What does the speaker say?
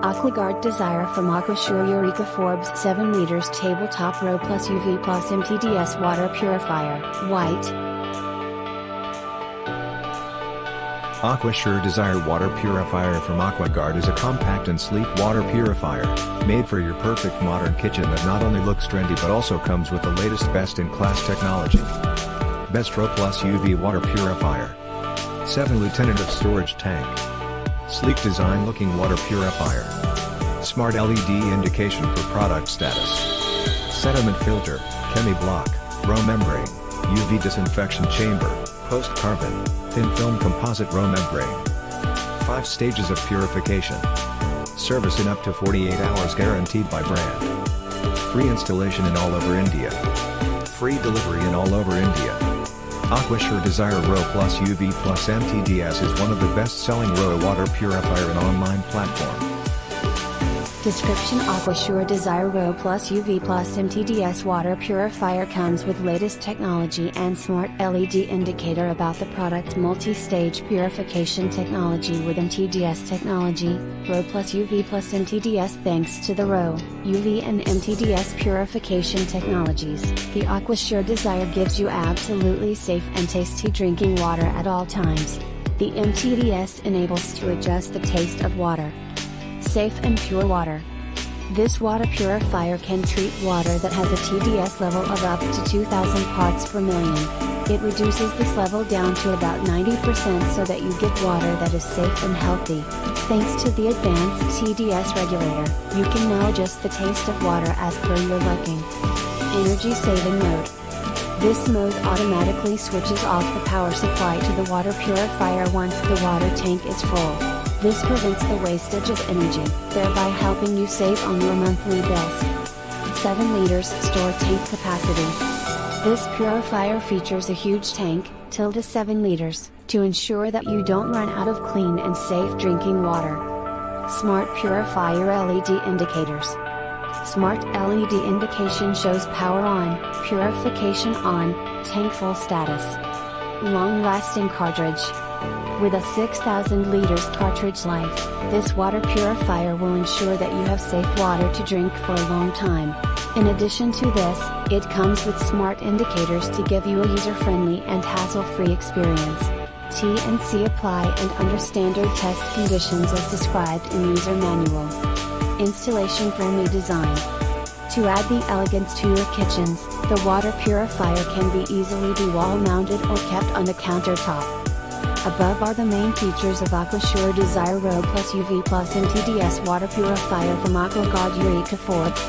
Aquagard Desire from AquaSure Eureka Forbes 7 liters tabletop RO+UV+MTDS water purifier, white. AquaSure Desire water purifier from Aquaguard is a compact and sleek water purifier, made for your perfect modern kitchen that not only looks trendy but also comes with the latest best-in-class technology. Best RO+UV water purifier. 7 Litre storage tank. Sleek design looking water purifier. Smart LED indication for product status. Sediment Filter, Chemi Block, row membrane, UV Disinfection Chamber, post-carbon, thin film composite row membrane. 5 stages of purification. Service in up to 48 hours guaranteed by brand. Free installation in all over India. Free delivery in all over India. AquaSure Desire RO+UV+MTDS is one of the best-selling RO water purifier and online platform. Description: AquaSure Desire RO+UV+MTDS water purifier comes with latest technology and smart LED indicator about the product. Multi-stage purification technology with MTDS technology, RO+UV+MTDS. Thanks to the RO, UV and MTDS purification technologies, the AquaSure Desire gives you absolutely safe and tasty drinking water at all times. The MTDS enables to adjust the taste of water. Safe and pure water. This water purifier can treat water that has a TDS level of up to 2000 parts per million. It reduces this level down to about 90% so that you get water that is safe and healthy. Thanks to the advanced TDS regulator, you can now adjust the taste of water as per your liking. Energy saving mode. This mode automatically switches off the power supply to the water purifier once the water tank is full. This prevents the wastage of energy, thereby helping you save on your monthly bills. 7 liters store tank capacity. This purifier features a huge tank, 7 liters, to ensure that you don't run out of clean and safe drinking water. Smart purifier LED indicators. Smart LED indication shows power on, purification on, tank full status. Long-lasting cartridge. With a 6,000 liters cartridge life, this water purifier will ensure that you have safe water to drink for a long time. In addition to this, it comes with smart indicators to give you a user-friendly and hassle-free experience. T&C apply and under standard test conditions as described in user manual. Installation friendly design. To add the elegance to your kitchens, the water purifier can be easily be wall mounted or kept on the countertop. Above are the main features of AquaSure Desire RO+UV+MTDS water purifier from Aquaguard Eureka Forbes.